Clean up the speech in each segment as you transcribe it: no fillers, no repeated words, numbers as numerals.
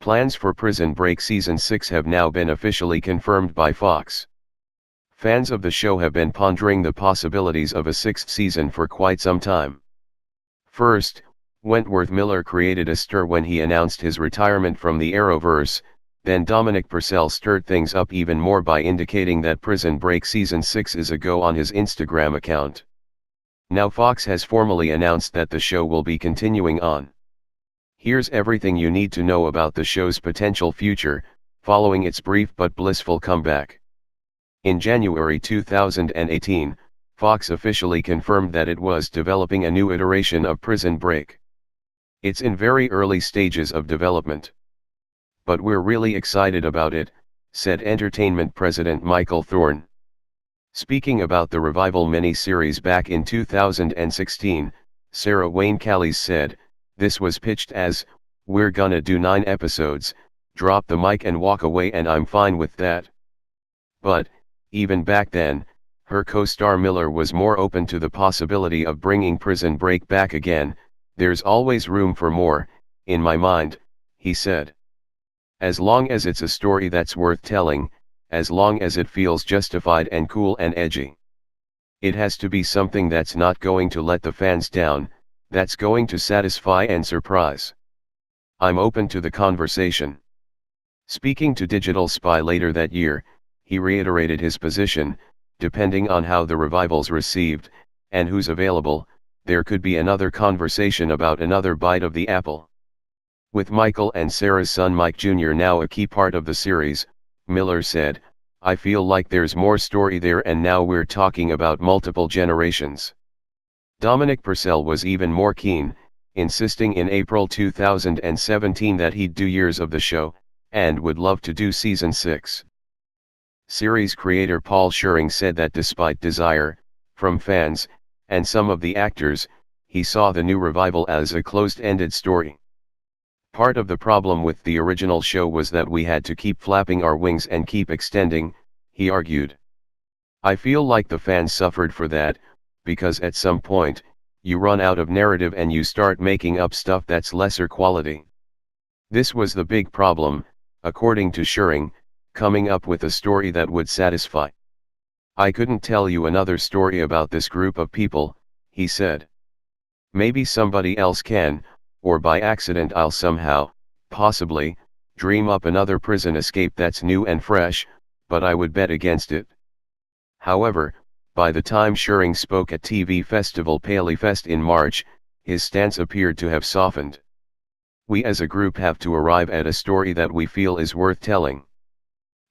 Plans for Prison Break Season 6 have now been officially confirmed by Fox. Fans of the show have been pondering the possibilities of a sixth season for quite some time. First, Wentworth Miller created a stir when he announced his retirement from the Arrowverse. Then Dominic Purcell stirred things up even more by indicating that Prison Break Season 6 is a go on his Instagram account. Now Fox has formally announced that the show will be continuing on. Here's everything you need to know about the show's potential future, following its brief but blissful comeback. In January 2018, Fox officially confirmed that it was developing a new iteration of Prison Break. It's in very early stages of development. But we're really excited about it, said Entertainment President Michael Thorne. Speaking about the revival mini-series back in 2016, Sarah Wayne Callies said, "This was pitched as, we're gonna do 9 episodes, drop the mic and walk away, and I'm fine with that." But, even back then, her co-star Miller was more open to the possibility of bringing Prison Break back again. "There's always room for more, in my mind," he said. "As long as it's a story that's worth telling, as long as it feels justified and cool and edgy. It has to be something that's not going to let the fans down, that's going to satisfy and surprise. I'm open to the conversation." Speaking to Digital Spy later that year, he reiterated his position, depending on how the revival's received, and who's available, there could be another conversation about another bite of the apple. With Michael and Sarah's son Mike Jr. now a key part of the series, Miller said, "I feel like there's more story there, and now we're talking about multiple generations." Dominic Purcell was even more keen, insisting in April 2017 that he'd do years of the show, and would love to do Season 6. Series creator Paul Scheuring said that despite desire, from fans, and some of the actors, he saw the new revival as a closed-ended story. "Part of the problem with the original show was that we had to keep flapping our wings and keep extending," he argued. "I feel like the fans suffered for that, because at some point, you run out of narrative and you start making up stuff that's lesser quality. This was the big problem," according to Scheuring, "coming up with a story that would satisfy. I couldn't tell you another story about this group of people," he said. "Maybe somebody else can, or by accident I'll somehow, possibly, dream up another prison escape that's new and fresh, but I would bet against it." However, by the time Scheuring spoke at TV festival Paleyfest in March, his stance appeared to have softened. "We as a group have to arrive at a story that we feel is worth telling.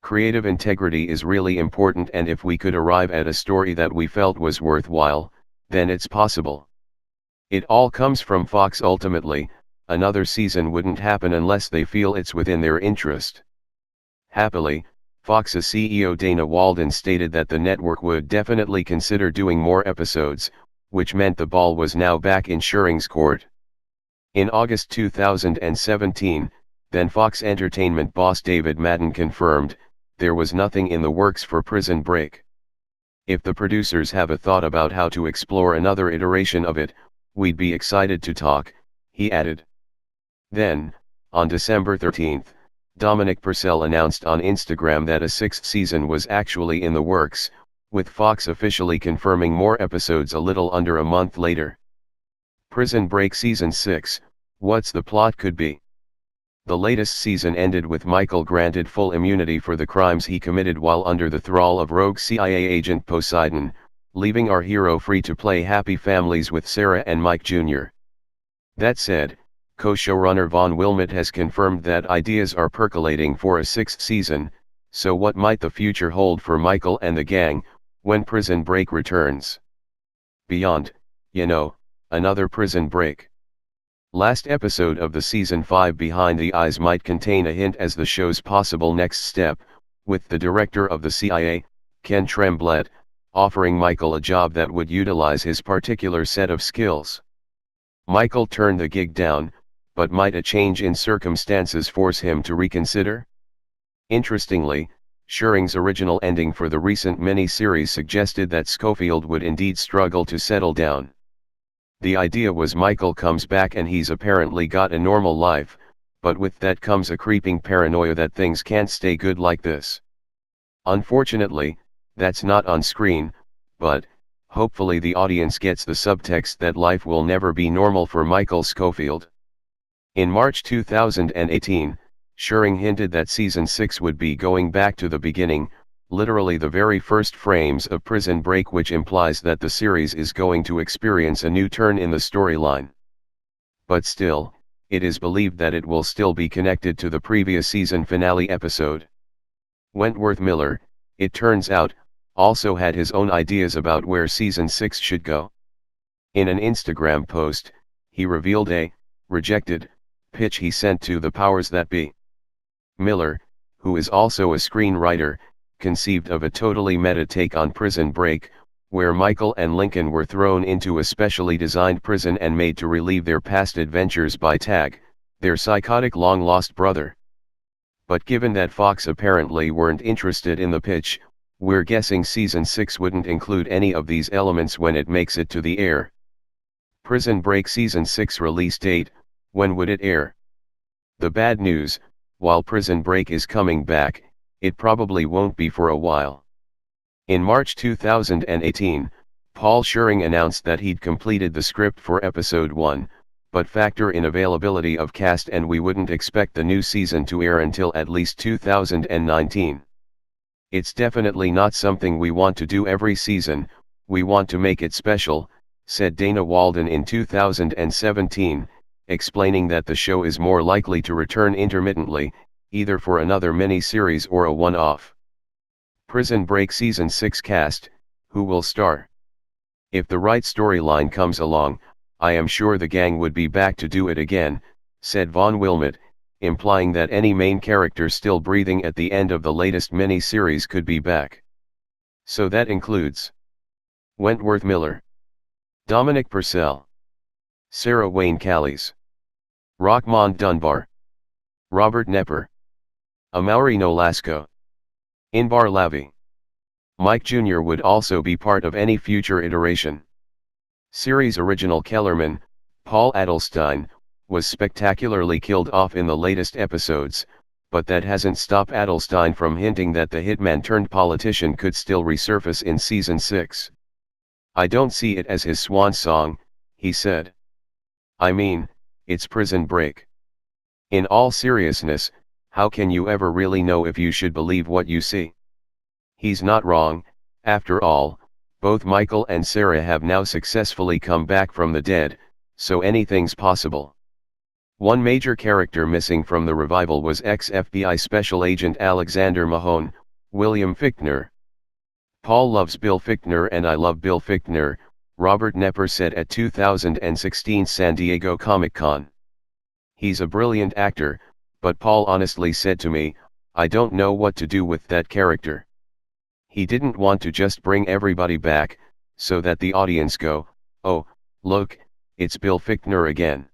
Creative integrity is really important, and if we could arrive at a story that we felt was worthwhile, then it's possible. It all comes from Fox ultimately. Another season wouldn't happen unless they feel it's within their interest." Happily, Fox's CEO Dana Walden stated that the network would definitely consider doing more episodes, which meant the ball was now back in Scheuring's court. In August 2017, then Fox Entertainment boss David Madden confirmed, there was nothing in the works for Prison Break. "If the producers have a thought about how to explore another iteration of it, we'd be excited to talk," he added. Then, on December 13, Dominic Purcell announced on Instagram that a 6th season was actually in the works, with Fox officially confirming more episodes a little under a month later. Prison Break Season 6, what's the plot could be? The latest season ended with Michael granted full immunity for the crimes he committed while under the thrall of rogue CIA agent Poseidon, leaving our hero free to play happy families with Sarah and Mike Jr. That said, co-showrunner Vaughn Wilmott has confirmed that ideas are percolating for a 6th season, so what might the future hold for Michael and the gang, when Prison Break returns? Beyond, another Prison Break. Last episode of the Season 5 Behind the Eyes might contain a hint as the show's possible next step, with the director of the CIA, Ken Tremblett, offering Michael a job that would utilize his particular set of skills. Michael turned the gig down, but might a change in circumstances force him to reconsider? Interestingly, Scheuring's original ending for the recent mini-series suggested that Schofield would indeed struggle to settle down. The idea was Michael comes back and he's apparently got a normal life, But with that comes a creeping paranoia that things can't stay good like this. Unfortunately, that's not on screen, but hopefully the audience gets the subtext that life will never be normal for Michael Scofield. In March 2018, Schering hinted that Season 6 would be going back to the beginning, literally the very first frames of Prison Break, which implies that the series is going to experience a new turn in the storyline. But still, it is believed that it will still be connected to the previous season finale episode. Wentworth Miller, it turns out, also had his own ideas about where Season 6 should go. In an Instagram post, he revealed a rejected pitch he sent to the powers that be. Miller, who is also a screenwriter, conceived of a totally meta take on Prison Break, where Michael and Lincoln were thrown into a specially designed prison and made to relive their past adventures by Tag, their psychotic long-lost brother. But given that Fox apparently weren't interested in the pitch, we're guessing Season 6 wouldn't include any of these elements when it makes it to the air. Prison Break Season 6 release date, when would it air? The bad news, while Prison Break is coming back, it probably won't be for a while. In March 2018, Paul Schering announced that he'd completed the script for Episode 1, but factor in availability of cast and we wouldn't expect the new season to air until at least 2019. It's definitely not something we want to do every season, we want to make it special, said Dana Walden in 2017, explaining that the show is more likely to return intermittently, either for another mini-series or a one-off. Prison Break Season 6 cast, who will star? If the right storyline comes along, I am sure the gang would be back to do it again, said Vaughn Wilmot, implying that any main character still breathing at the end of the latest mini-series could be back. So that includes Wentworth Miller, Dominic Purcell, Sarah Wayne Callies, Rockmond Dunbar, Robert Nepper, Amaury Nolasco, Inbar Lavi. Mike Jr. would also be part of any future iteration. Series original Kellerman, Paul Adelstein, was spectacularly killed off in the latest episodes, but that hasn't stopped Adelstein from hinting that the hitman turned politician could still resurface in Season 6. I don't see it as his swan song, he said. I mean, it's Prison Break. In all seriousness, how can you ever really know if you should believe what you see? He's not wrong, after all, both Michael and Sarah have now successfully come back from the dead, so anything's possible. One major character missing from the revival was ex-FBI Special Agent Alexander Mahone, William Fichtner. Paul loves Bill Fichtner and I love Bill Fichtner, Robert Nepper said at 2016 San Diego Comic-Con. He's a brilliant actor, but Paul honestly said to me, I don't know what to do with that character. He didn't want to just bring everybody back, so that the audience go, oh, look, it's Bill Fichtner again.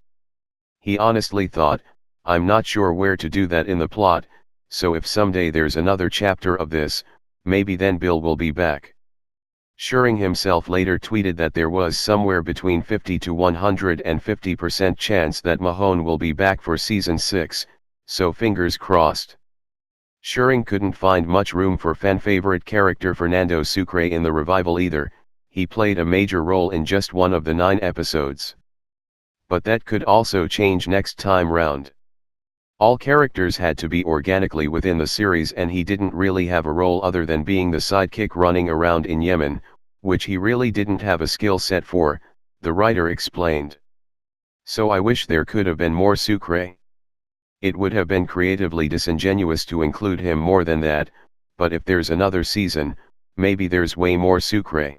He honestly thought, I'm not sure where to do that in the plot, so if someday there's another chapter of this, maybe then Bill will be back. Schering himself later tweeted that there was somewhere between 50 to 150% chance that Mahone will be back for Season 6, so fingers crossed. Schering couldn't find much room for fan-favorite character Fernando Sucre in the revival either, he played a major role in just one of the 9 episodes. But that could also change next time round. All characters had to be organically within the series and he didn't really have a role other than being the sidekick running around in Yemen, which he really didn't have a skill set for, the writer explained. So I wish there could have been more Sucre. It would have been creatively disingenuous to include him more than that, but if there's another season, maybe there's way more Sucre.